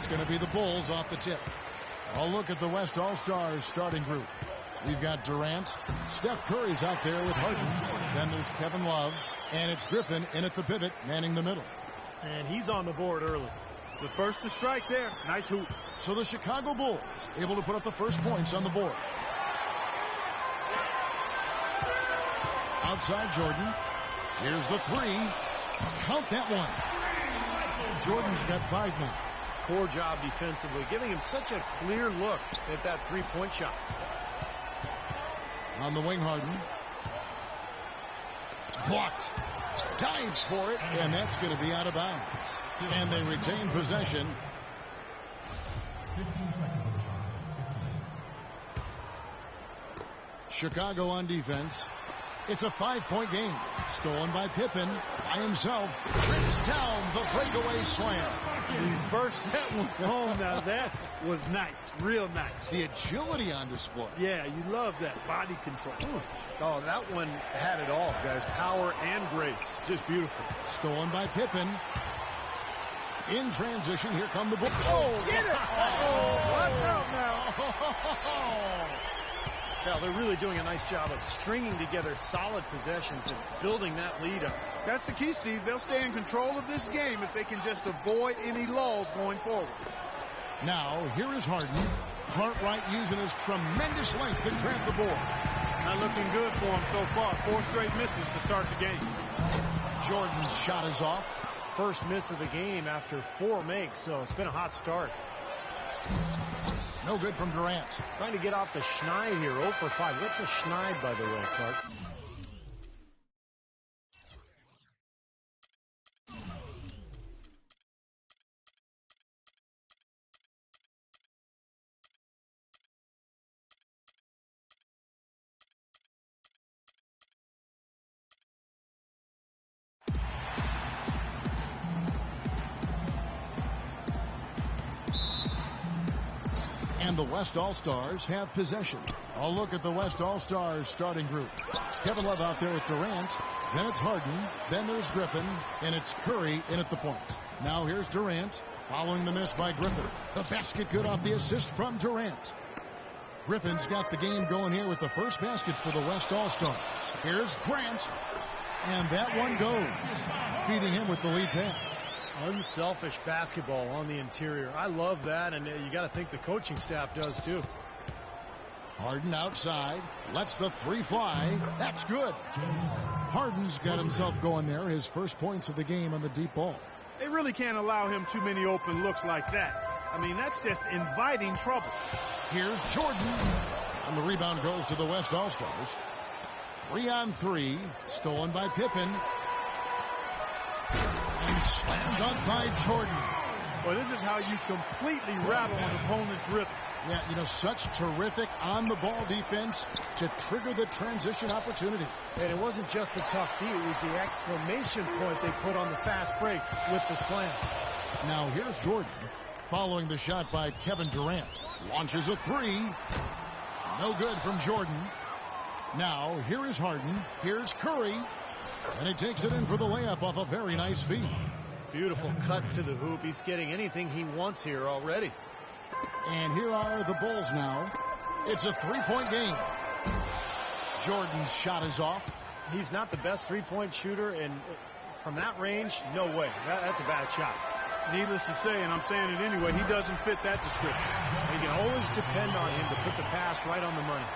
It's going to be the Bulls off the tip. I'll look at the West All-Stars starting group. We've got Durant. Steph Curry's out there with Harden. Then there's Kevin Love. And it's Griffin in at the pivot, manning the middle. And he's on the board early. The first to strike there. Nice hoop. So the Chicago Bulls able to put up the first points on the board. Outside Jordan. Here's the three. Count that one. Jordan's got 5 now. Poor job defensively, giving him such a clear look at that three-point shot. On the wing, Harden. Blocked. Dives for it, and that's going to be out of bounds. And they retain possession. 15 seconds on the shot. Chicago on defense. It's a 5-point game. Stolen by Pippen by himself. Rips down the breakaway slam. He burst that one home. Now that was nice. Real nice. The agility on display. Yeah, you love that body control. Oof. Oh, that one had it all, guys. Power and grace. Just beautiful. Stolen by Pippen. In transition, here come the Bulls. Oh, get it! Oh, watch out now. Now, they're really doing a nice job of stringing together solid possessions and building that lead up. That's the key, Steve. They'll stay in control of this game if they can just avoid any lulls going forward. Now, here is Harden. Cartwright using his tremendous length to grab the board. Not looking good for him so far. 4 straight misses to start the game. Jordan's shot is off. First miss of the game after 4 makes, so it's been a hot start. No good from Durant. Trying to get off the schneid here. 0 for 5. What's a schneid, by the way, Clark? And the West All-Stars have possession. I'll look at the West All-Stars starting group. Kevin Love out there with Durant. Then it's Harden. Then there's Griffin. And it's Curry in at the point. Now here's Durant following the miss by Griffin. The basket good off the assist from Durant. Griffin's got the game going here with the first basket for the West All-Stars. Here's Grant. And that one goes. Feeding him with the lead pass. Unselfish basketball on the interior. I love that, and you got to think the coaching staff does too. Harden outside. Lets the three fly. That's good. Harden's got himself going there. His first points of the game on the deep ball. They really can't allow him too many open looks like that. I mean, that's just inviting trouble. Here's Jordan. And the rebound goes to the West All-Stars. 3-on-3. Stolen by Pippen. And slammed on by Jordan. Well, this is how you completely rattle an opponent's rhythm. Yeah, you know, such terrific on-the-ball defense to trigger the transition opportunity. And it wasn't just a tough D, it was the exclamation point they put on the fast break with the slam. Now here's Jordan following the shot by Kevin Durant. Launches a three. No good from Jordan. Now here is Harden. Here's Curry. And he takes it in for the layup off a very nice feed. Beautiful cut to the hoop. He's getting anything he wants here already. And here are the Bulls now. It's a three-point game. Jordan's shot is off. He's not the best three-point shooter, and from that range, no way. That's a bad shot. Needless to say, and I'm saying it anyway, he doesn't fit that description. You can always depend on him to put the pass right on the money.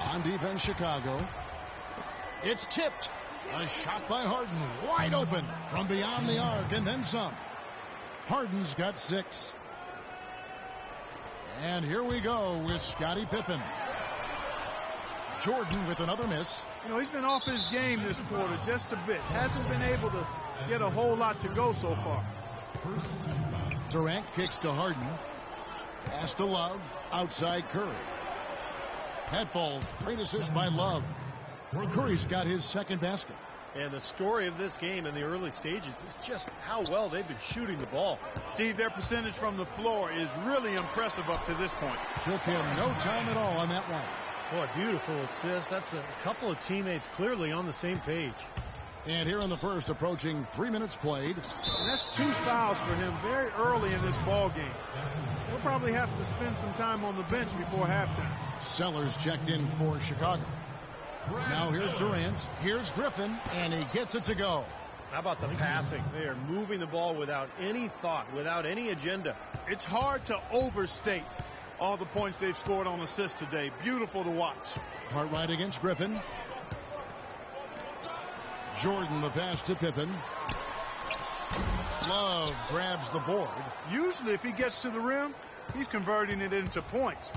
On defense, Chicago. It's tipped. A shot by Harden, wide open from beyond the arc, and then some. Harden's got 6. And here we go with Scottie Pippen. Jordan with another miss. You know, he's been off his game this quarter just a bit. Hasn't been able to get a whole lot to go so far. Durant kicks to Harden. Pass to Love. Outside Curry. Head falls. Great assist by Love. Curry's got his second basket. And the story of this game in the early stages is just how well they've been shooting the ball. Steve, their percentage from the floor is really impressive up to this point. Took him no time at all on that one. Boy, beautiful assist. That's a couple of teammates clearly on the same page. And here in the first, approaching 3 minutes played. And that's 2 fouls for him very early in this ball game. He'll probably have to spend some time on the bench before halftime. Sellers checked in for Chicago. Now here's Durant. Here's Griffin, and he gets it to go. How about the passing? They are moving the ball without any thought, without any agenda. It's hard to overstate all the points they've scored on assists today. Beautiful to watch. Cartwright against Griffin. Jordan, the pass to Pippen. Love grabs the board. Usually if he gets to the rim, he's converting it into points.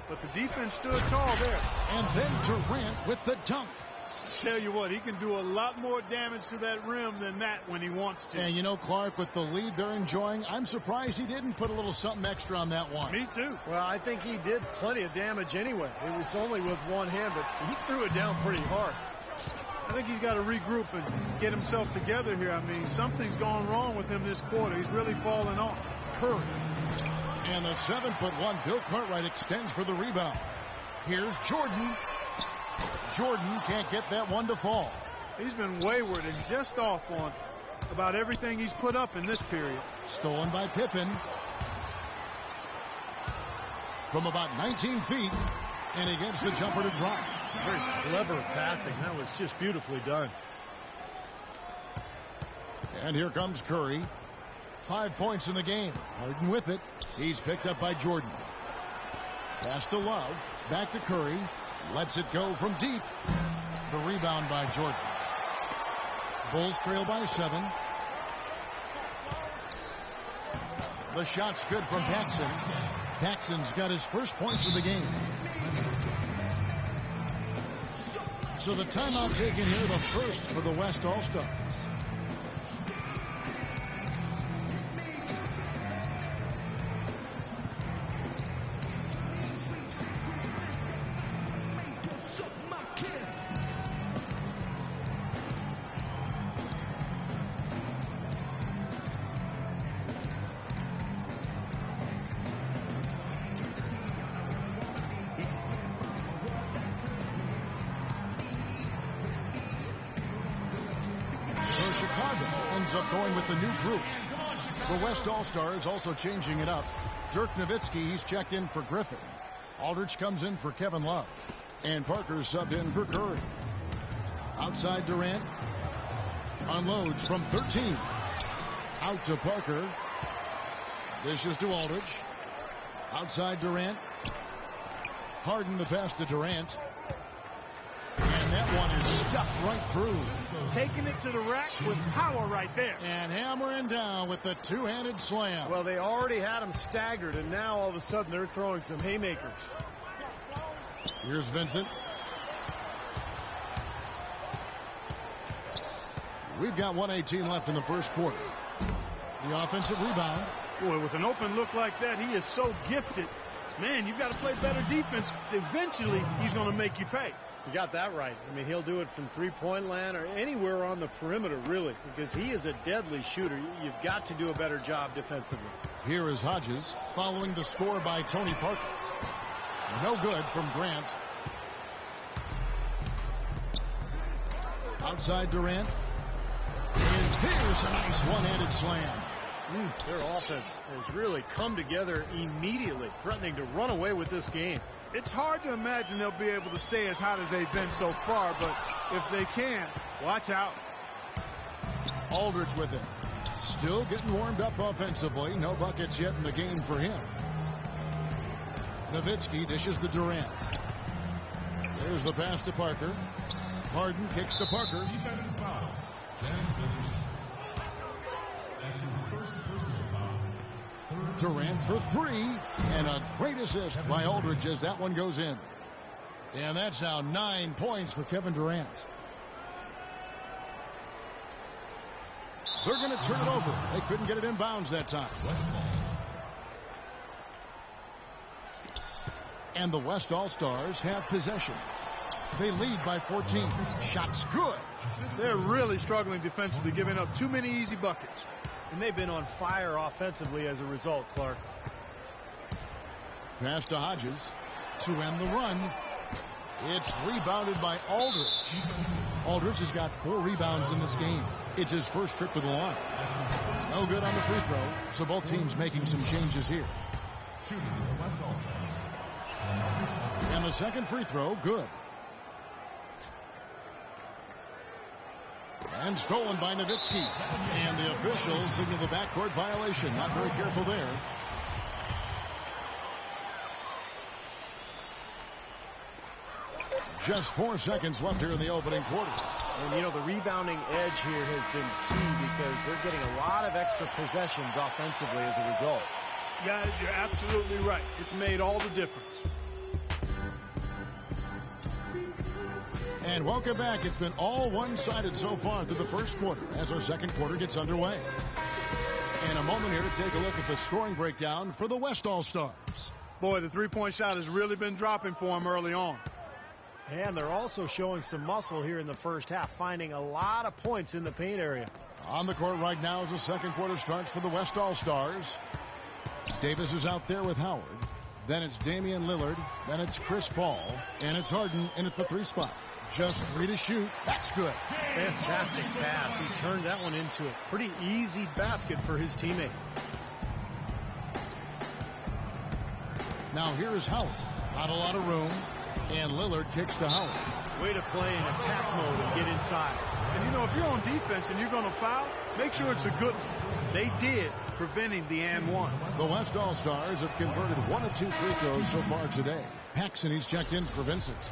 But the defense stood tall there. And then Durant with the dunk. Tell you what, he can do a lot more damage to that rim than that when he wants to. And you know, Clark, with the lead they're enjoying, I'm surprised he didn't put a little something extra on that one. Me too. Well, I think he did plenty of damage anyway. It was only with one hand, but he threw it down pretty hard. I think he's got to regroup and get himself together here. I mean, something's gone wrong with him this quarter. He's really fallen off. Curry. And the 7'1" Bill Cartwright extends for the rebound. Here's Jordan. Jordan can't get that one to fall. He's been wayward and just off on about everything he's put up in this period. Stolen by Pippen. From about 19 feet. And he gets the jumper to drop. Very clever passing. That was just beautifully done. And here comes Curry. 5 points in the game. Harden with it. He's picked up by Jordan. Pass to Love. Back to Curry. Lets it go from deep. The rebound by Jordan. Bulls trail by 7. The shot's good from Paxson. Paxson's got his first points of the game. So the timeout taken here, the first for the West All-Stars. Going with the new group. The West All-Stars also changing it up. Dirk Nowitzki, he's checked in for Griffin. Aldridge comes in for Kevin Love. And Parker subbed in for Curry. Outside Durant. Unloads from 13. Out to Parker. Dishes to Aldridge. Outside Durant. Harden the pass to Durant. And that one is stuck right through. Taking it to the rack with power right there. And hammering down with the two-handed slam. Well, they already had him staggered, and now all of a sudden they're throwing some haymakers. Here's Vincent. We've got 1:18 left in the first quarter. The offensive rebound. Boy, with an open look like that, he is so gifted. Man, you've got to play better defense. Eventually, he's going to make you pay. You got that right. I mean, he'll do it from three-point land or anywhere on the perimeter, really, because he is a deadly shooter. You've got to do a better job defensively. Here is Hodges following the score by Tony Parker. No good from Grant. Outside Durant. And here's a nice one-handed slam. Their offense has really come together immediately, threatening to run away with this game. It's hard to imagine they'll be able to stay as hot as they've been so far, but if they can, watch out. Aldridge with it. Still getting warmed up offensively. No buckets yet in the game for him. Nowitzki dishes to Durant. There's the pass to Parker. Harden kicks to Parker. Defensive foul. Sam Vincent. That's his first personal foul. Durant for 3, and a great assist by Aldridge as that one goes in. And that's now 9 points for Kevin Durant. They're going to turn it over. They couldn't get it in bounds that time. And the West All-Stars have possession. They lead by 14. Shot's good. They're really struggling defensively, giving up too many easy buckets. And they've been on fire offensively as a result, Clark. Pass to Hodges to end the run. It's rebounded by Aldridge. Aldridge has got 4 rebounds in this game. It's his first trip to the line. No good on the free throw, so both teams making some changes here. And the second free throw, good. And stolen by Nowitzki. And the officials signal the backcourt violation. Not very careful there. Just 4 seconds left here in the opening quarter. And, you know, the rebounding edge here has been key because they're getting a lot of extra possessions offensively as a result. Guys, you're absolutely right. It's made all the difference. And welcome back. It's been all one-sided so far through the first quarter as our second quarter gets underway. In a moment here to take a look at the scoring breakdown for the West All-Stars. Boy, the three-point shot has really been dropping for them early on. And they're also showing some muscle here in the first half, finding a lot of points in the paint area. On the court right now as the second quarter starts for the West All-Stars. Davis is out there with Howard. Then it's Damian Lillard. Then it's Chris Paul. And it's Harden in at the 3 spot. Just 3 to shoot. That's good. Fantastic pass. He turned that one into a pretty easy basket for his teammate. Now here is Howard. Not a lot of room. And Lillard kicks to Howard. Way to play in attack mode and get inside. And, you know, if you're on defense and you're going to foul, make sure it's a good one. They did, preventing the and one. The West All-Stars have converted 1 of 2 free throws so far today. Paxson, he's checked in for Vincent.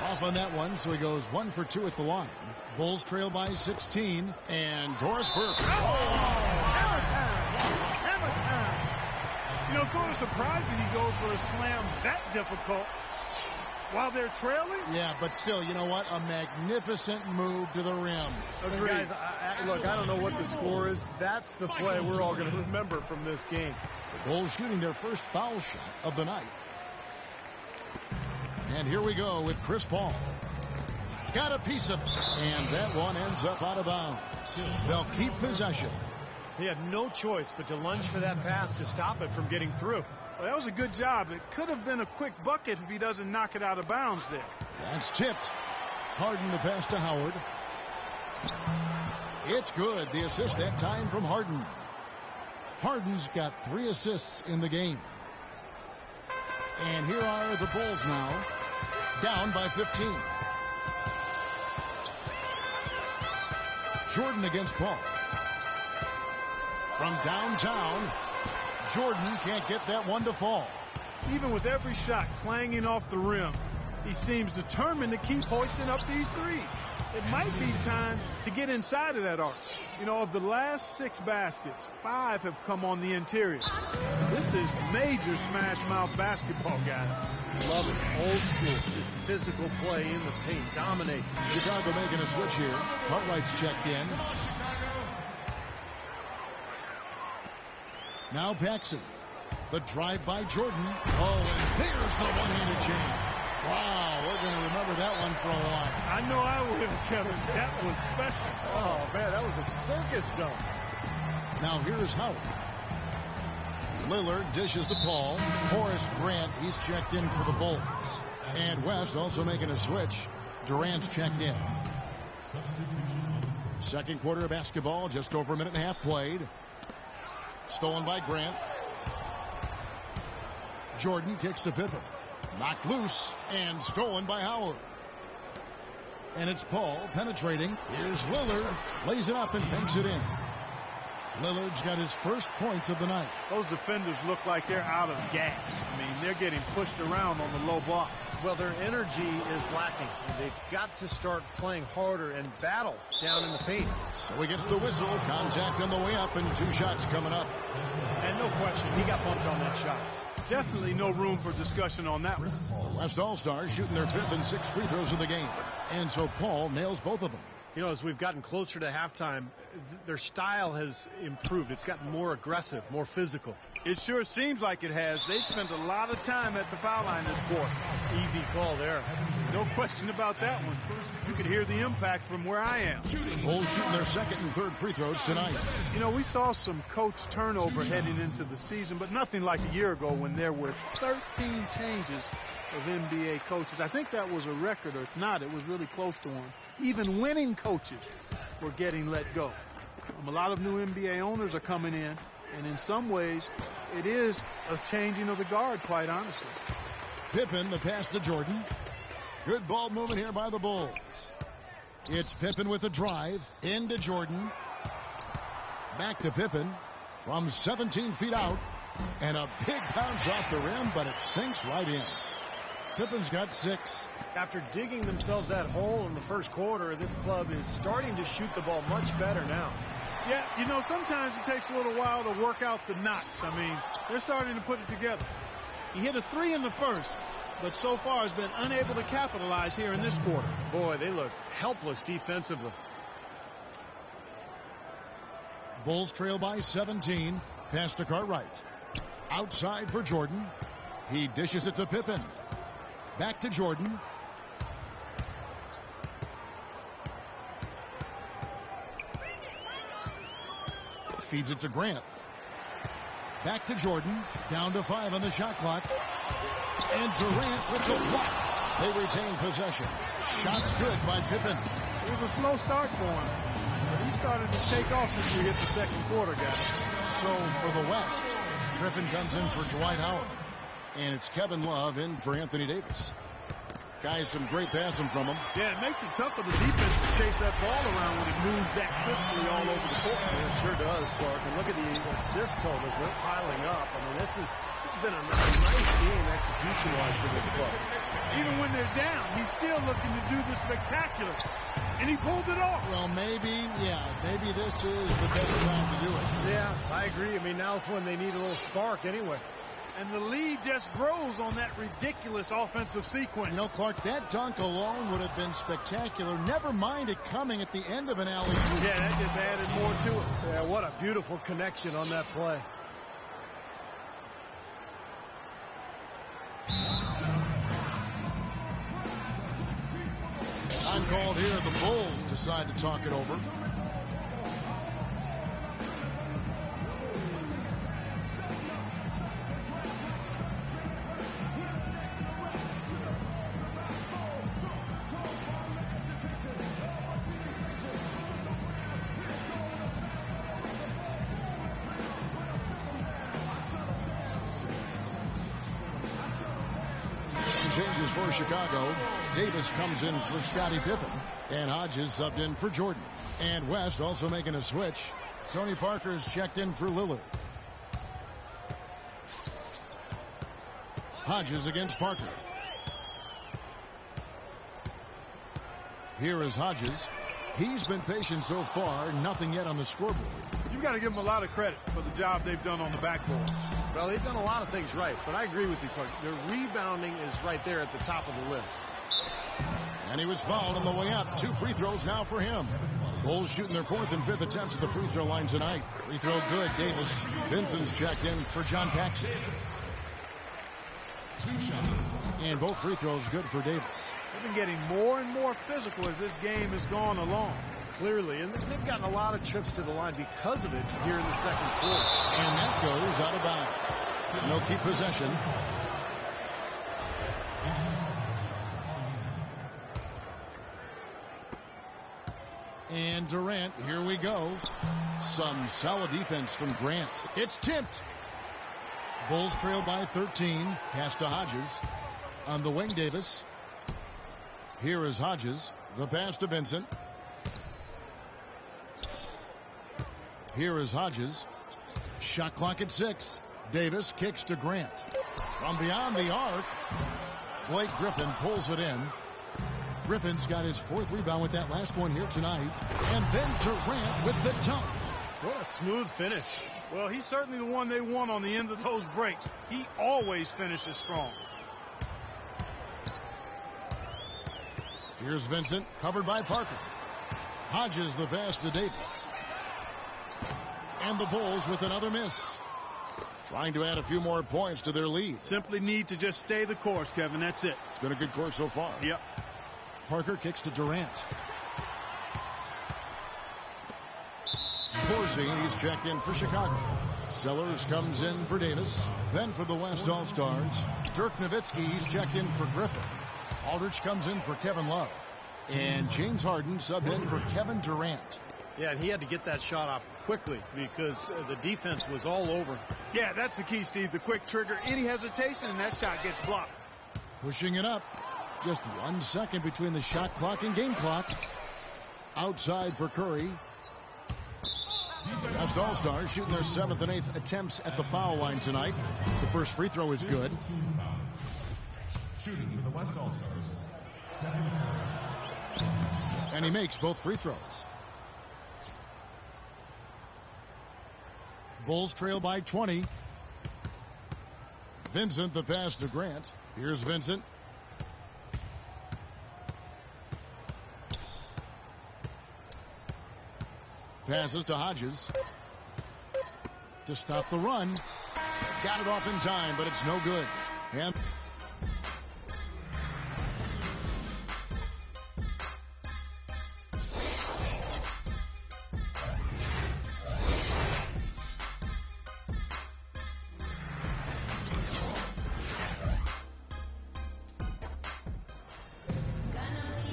Off on that one, so he goes 1 for 2 at the line. Bulls trail by 16, and Doris Burke. Hammer time! Hammer time! You know, sort of surprising he goes for a slam that difficult while they're trailing. Yeah, but still, you know what? A magnificent move to the rim. Guys, look, I don't know what the score is. That's the play we're all going to remember from this game. The Bulls shooting their first foul shot of the night. And here we go with Chris Paul. Got a piece of it. And that one ends up out of bounds. They'll keep possession. He had no choice but to lunge for that pass to stop it from getting through. Well, that was a good job. It could have been a quick bucket if he doesn't knock it out of bounds there. That's tipped. Harden the pass to Howard. It's good. The assist that time from Harden. Harden's got 3 assists in the game. And here are the Bulls now. Down by 15. Jordan against Paul. From downtown, Jordan can't get that one to fall. Even with every shot clanging off the rim, he seems determined to keep hoisting up these 3. It might be time to get inside of that arc. You know, of the last 6 baskets, 5 have come on the interior. This is major smash mouth basketball, guys. Love it. Old school. Physical play in the paint. Dominate. Chicago making a switch here. Cartwright's checked in. Now Paxson. The drive by Jordan. Oh, and there's the one-handed chain. Wow, we're going to remember that one for a while. I know I will, Kevin. That was special. Oh, man, that was a circus dunk. Now here's Howard. Lillard dishes to Paul. Horace Grant, he's checked in for the Bulls. And West also making a switch. Durant's checked in. Second quarter of basketball, just over a minute and a half played. Stolen by Grant. Jordan kicks to Pippen. Knocked loose and stolen by Howard. And it's Paul penetrating. Here's Lillard. Lays it up and banks it in. Lillard's got his first points of the night. Those defenders look like they're out of gas. I mean, they're getting pushed around on the low block. Well, their energy is lacking. They've got to start playing harder and battle down in the paint. So he gets the whistle. Contact on the way up and 2 shots coming up. And no question, he got bumped on that shot. Definitely no room for discussion on that one. West All-Stars shooting their 5th and 6th free throws of the game. And so Paul nails both of them. You know, as we've gotten closer to halftime, their style has improved. It's gotten more aggressive, more physical. It sure seems like it has. They've spent a lot of time at the foul line this quarter. Easy call there. No question about that one. You could hear the impact from where I am. Bulls shooting their second and third free throws tonight. You know, we saw some coach turnover heading into the season, but nothing like a year ago when there were 13 changes of NBA coaches. I think that was a record, or if not, it was really close to one. Even winning coaches were getting let go. A lot of new NBA owners are coming in, and in some ways, it is a changing of the guard, quite honestly. Pippen, the pass to Jordan. Good ball movement here by the Bulls. It's Pippen with a drive into Jordan. Back to Pippen from 17 feet out. And a big bounce off the rim, but it sinks right in. Pippen's got 6. After digging themselves that hole in the first quarter, this club is starting to shoot the ball much better now. Yeah, you know, sometimes it takes a little while to work out the knots. I mean, they're starting to put it together. He hit a 3 in the first, but so far has been unable to capitalize here in this quarter. Boy, they look helpless defensively. Bulls trail by 17. Pass to Cartwright. Outside for Jordan. He dishes it to Pippen. Back to Jordan. Feeds it to Grant. Back to Jordan. Down to 5 on the shot clock. And Durant with the block. They retain possession. Shots good by Pippen. It was a slow start for him, but he started to take off since we hit the second quarter, guys. So for the West, Griffin comes in for Dwight Howard. And it's Kevin Love in for Anthony Davis. Guys, some great passing from him. Yeah, it makes it tough for the defense to chase that ball around when it moves that crisply all over the court. Yeah, it sure does, Clark. And look at the assist totals. They're piling up. I mean, this has been a nice game execution-wise for this club. Even when they're down, he's still looking to do the spectacular. And he pulled it off. Well, maybe this is the better time to do it. Yeah, I agree. I mean, now's when they need a little spark anyway. And the lead just grows on that ridiculous offensive sequence. You know, Clark, that dunk alone would have been spectacular. Never mind it coming at the end of an alley-oop. Yeah, that just added more to it. Yeah, what a beautiful connection on that play. Time called here. The Bulls decide to talk it over. Changes for Chicago. Davis comes in for Scottie Pippen. And Hodges subbed in for Jordan. And West also making a switch. Tony Parker's checked in for Lillard. Hodges against Parker. Here is Hodges. He's been patient so far. Nothing yet on the scoreboard. You've got to give them a lot of credit for the job they've done on the backboard. Well, they've done a lot of things right, but I agree with you, Clark. Their rebounding is right there at the top of the list. And he was fouled on the way up. 2 free throws now for him. Bulls shooting their 4th and 5th attempts at the free throw line tonight. Free throw good. Davis. Vincent's checked in for John Paxson. 2 shots. And both free throws good for Davis. They've been getting more and more physical as this game has gone along. Clearly, and they've gotten a lot of trips to the line because of it here in the second quarter. And that goes out of bounds. No keep possession. And Durant, here we go. Some solid defense from Grant. It's tipped. Bulls trail by 13. Pass to Hodges. On the wing, Davis. Here is Hodges. The pass to Vincent. Here is Hodges. Shot clock at 6. Davis kicks to Grant. From beyond the arc, Blake Griffin pulls it in. Griffin's got his 4th rebound with that last one here tonight. And then Durant with the dunk. What a smooth finish. Well, he's certainly the one they want on the end of those breaks. He always finishes strong. Here's Vincent, covered by Parker. Hodges the pass to Davis. And the Bulls with another miss. Trying to add a few more points to their lead. Simply need to just stay the course, Kevin. That's it. It's been a good course so far. Yep. Parker kicks to Durant. Horsey, he's checked in for Chicago. Sellers comes in for Davis. Then for the West All-Stars, Dirk Nowitzki, he's checked in for Griffin. Aldridge comes in for Kevin Love. And James Harden subbed in for Kevin Durant. Yeah, and he had to get that shot off quickly because the defense was all over. Yeah, that's the key, Steve. The quick trigger, any hesitation, and that shot gets blocked. Pushing it up. Just 1 second between the shot clock and game clock. Outside for Curry. West All-Stars shooting their 7th and 8th attempts at the foul line tonight. The first free throw is good. Shooting for the West All-Stars, Stephen Curry. And he makes both free throws. Bulls trail by 20. Vincent the pass to Grant. Here's Vincent. Passes to Hodges. To stop the run. Got it off in time, but it's no good. And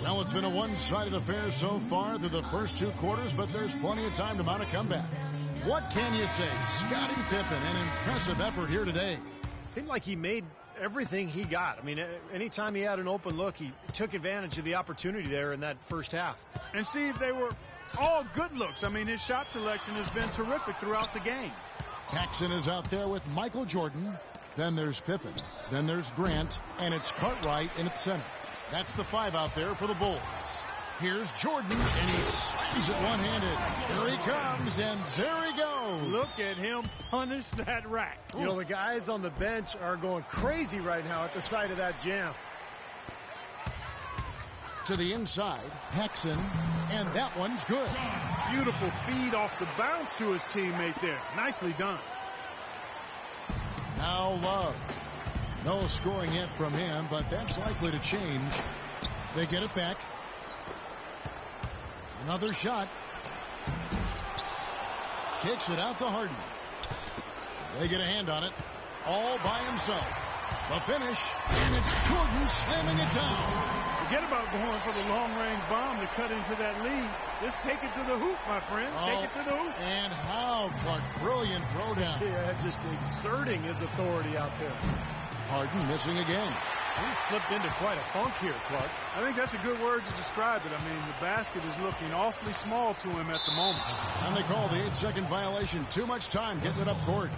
well, it's been a one-sided affair so far through the first 2 quarters, but there's plenty of time to mount a comeback. What can you say? Scottie Pippen, an impressive effort here today. Seemed like he made everything he got. I mean, anytime he had an open look, he took advantage of the opportunity there in that first half. And Steve, they were all good looks. I mean, his shot selection has been terrific throughout the game. Paxson is out there with Michael Jordan. Then there's Pippen. Then there's Grant. And it's Cartwright in its center. That's the 5 out there for the Bulls. Here's Jordan, and he slams it one-handed. Here he comes, and there he goes. Look at him punish that rack. You know, the guys on the bench are going crazy right now at the sight of that jam. To the inside, Paxson, and that one's good. Beautiful feed off the bounce to his teammate there. Nicely done. Now Love. No scoring yet from him, but that's likely to change. They get it back. Another shot. Kicks it out to Harden. They get a hand on it. All by himself. The finish, and it's Jordan slamming it down. Forget about going for the long-range bomb to cut into that lead. Just take it to the hoop, my friend. Take it to the hoop. And how, Clark, brilliant throwdown. Yeah, just exerting his authority out there. Harden missing again. He slipped into quite a funk here, Clark. I think that's a good word to describe it. I mean, the basket is looking awfully small to him at the moment. And they call the 8-second violation. Too much time getting it up court.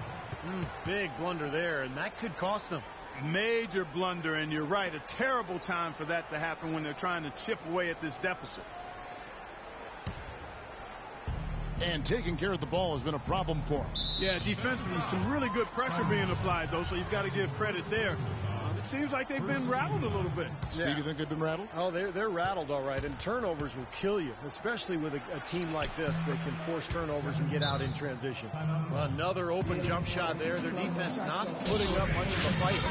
Big blunder there, and that could cost them. Major blunder, and you're right, a terrible time for that to happen when they're trying to chip away at this deficit. And taking care of the ball has been a problem for him. Yeah, defensively, some really good pressure being applied, though, so you've got to give credit there. It seems like they've been rattled a little bit. Steve, you think they've been rattled? Oh, they're rattled, all right, and turnovers will kill you, especially with a team like this that can force turnovers and get out in transition. Well, another open jump shot there. Their defense not putting up much of a fight.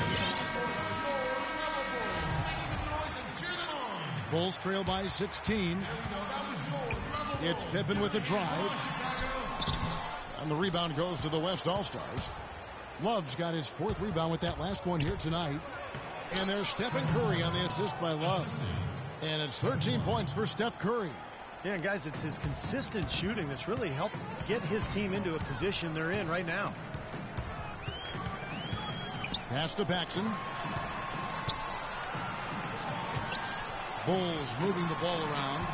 Bulls trail by 16. It's Pippen with a drive. And the rebound goes to the West All-Stars. Love's got his 4th rebound with that last one here tonight. And there's Stephen Curry on the assist by Love. And it's 13 points for Steph Curry. Yeah, guys, it's his consistent shooting that's really helped get his team into a position they're in right now. Pass to Paxson. Bulls moving the ball around.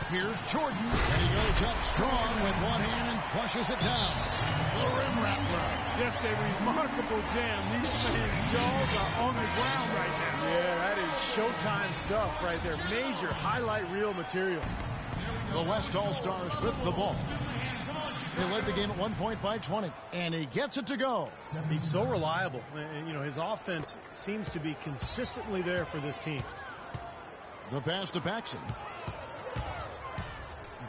Here's Jordan, and he goes up strong with one hand and flushes it down. The rim rattler. Just a remarkable jam. These men's jaws are on the ground right now. Yeah, that is showtime stuff right there. Major highlight reel material. The West All-Stars with the ball. They led the game at 1 point by 20, and he gets it to go. He's so reliable. And, you know, his offense seems to be consistently there for this team. The pass to Paxson.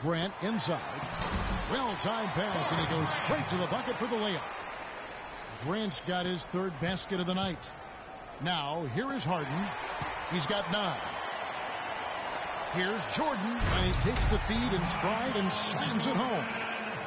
Grant inside. Well-timed pass, and he goes straight to the bucket for the layup. Grant's got his third basket of the night. Now, here is Harden. He's got 9. Here's Jordan, and he takes the feed in stride and slams it home.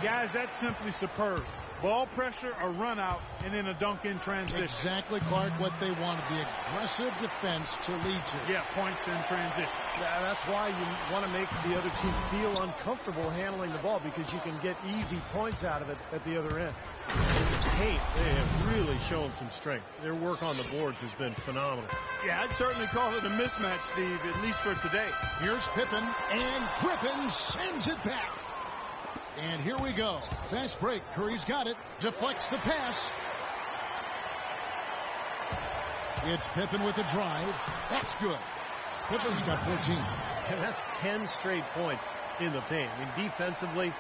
Guys, that's simply superb. Ball pressure, a run out, and then a dunk in transition. Exactly, Clark, what they wanted, the aggressive defense to lead to. Yeah, points in transition. That's why you want to make the other team feel uncomfortable handling the ball, because you can get easy points out of it at the other end. In the paint, they have really shown some strength. Their work on the boards has been phenomenal. Yeah, I'd certainly call it a mismatch, Steve, at least for today. Here's Pippen, and Griffin sends it back. And here we go. Fast break. Curry's got it. Deflects the pass. It's Pippen with the drive. That's good. Pippen's got 14. And that's 10 straight points in the paint. I mean, defensively,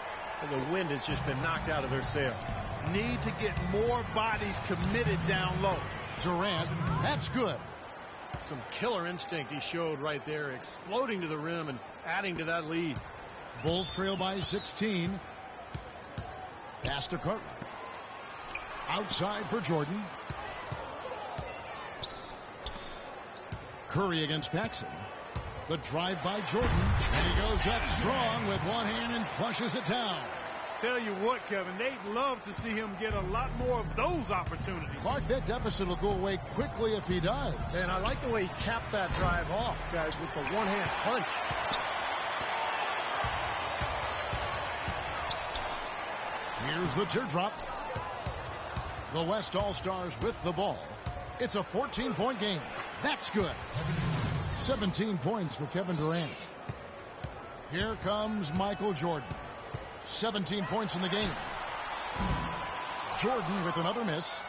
the wind has just been knocked out of their sails. Need to get more bodies committed down low. Durant, that's good. Some killer instinct he showed right there, exploding to the rim and adding to that lead. Bulls trail by 16. Pass to Cartwright. Outside for Jordan. Curry against Paxson. The drive by Jordan. And he goes up strong with one hand and flushes it down. Tell you what, Kevin, they'd love to see him get a lot more of those opportunities. Clark, that deficit will go away quickly if he does. And I like the way he capped that drive off, guys, with the one-hand punch. Here's the teardrop. The West All-Stars with the ball. It's a 14-point game. That's good. 17 points for Kevin Durant. Here comes Michael Jordan. 17 points in the game. Jordan with another miss.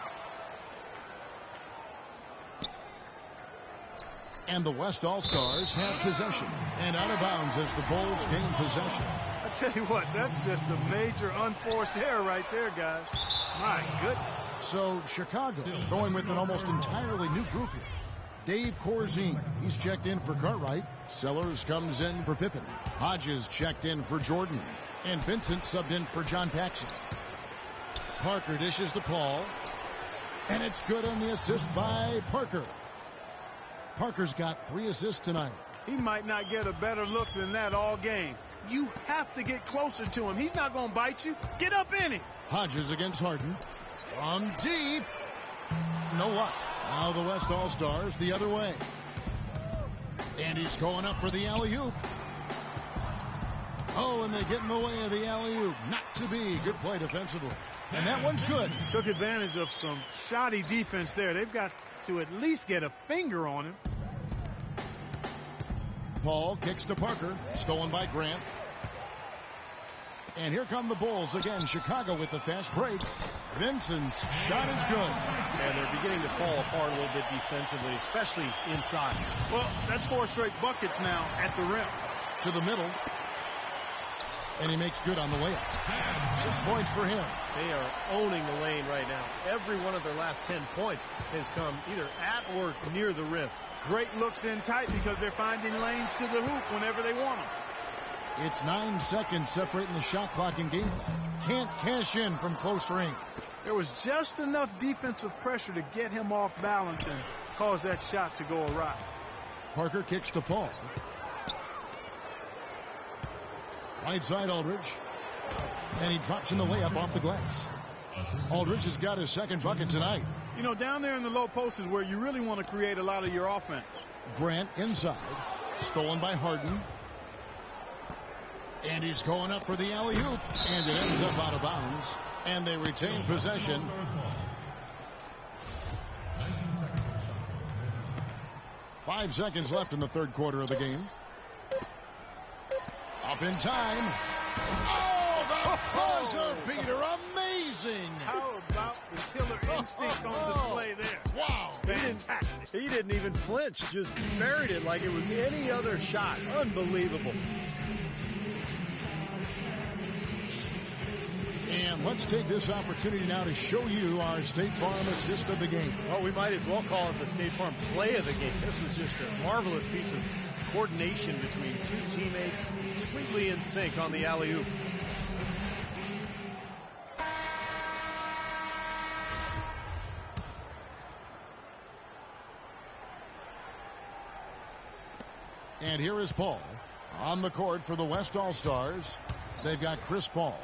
And the West All-Stars have possession. And out of bounds as the Bulls gain possession. I tell you what, that's just a major unforced error right there, guys. My goodness. So Chicago going with an almost entirely new group here. Dave Corzine, he's checked in for Cartwright. Sellers comes in for Pippen. Hodges checked in for Jordan. And Vincent subbed in for John Paxson. Parker dishes to Paul. And it's good on the assist by Parker. Parker's got 3 assists tonight. He might not get a better look than that all game. You have to get closer to him. He's not going to bite you. Get up in him. Hodges against Harden. From deep. No luck. Now the West All-Stars the other way. And he's going up for the alley-oop. Oh, and they get in the way of the alley-oop. Not to be. Good play defensively. And that one's good. Took advantage of some shoddy defense there. They've got to at least get a finger on him. Paul kicks to Parker. Stolen by Grant. And here come the Bulls again. Chicago with the fast break. Vincent's shot is good. And they're beginning to fall apart a little bit defensively, especially inside. Well, that's 4 straight buckets now at the rim. To the middle. And he makes good on the layup. 6 points for him. They are owning the lane right now. Every one of their last 10 points has come either at or near the rim. Great looks in tight because they're finding lanes to the hoop whenever they want them. It's 9 seconds separating the shot clock and game clock. Can't cash in from close range. There was just enough defensive pressure to get him off balance and cause that shot to go awry. Parker kicks to Paul. Right side Aldridge. And he drops in the layup off the glass. Aldridge has got his second bucket tonight. You know, down there in the low post is where you really want to create a lot of your offense. Grant inside. Stolen by Harden. And he's going up for the alley-oop. And it ends up out of bounds. And they retain possession. 5 seconds left in the third quarter of the game. Up in time. Oh, the buzzer beater. Amazing. How about the killer instinct on display there? Wow. Fantastic. He didn't even flinch, just buried it like it was any other shot. Unbelievable. And let's take this opportunity now to show you our State Farm assist of the game. Well, we might as well call it the State Farm play of the game. This was just a marvelous piece of coordination between two teammates, completely in sync on the alley-oop. And here is Paul on the court for the West All-Stars. They've got Chris Paul.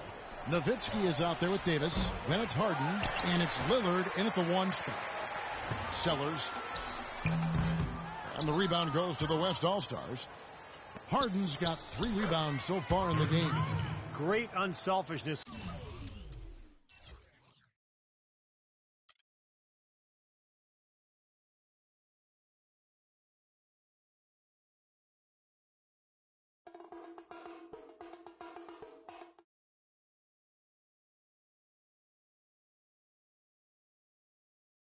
Nowitzki is out there with Davis. Then it's Harden, and it's Lillard in at the 1 spot. Sellers. And the rebound goes to the West All-Stars. Harden's got 3 rebounds so far in the game. Great unselfishness.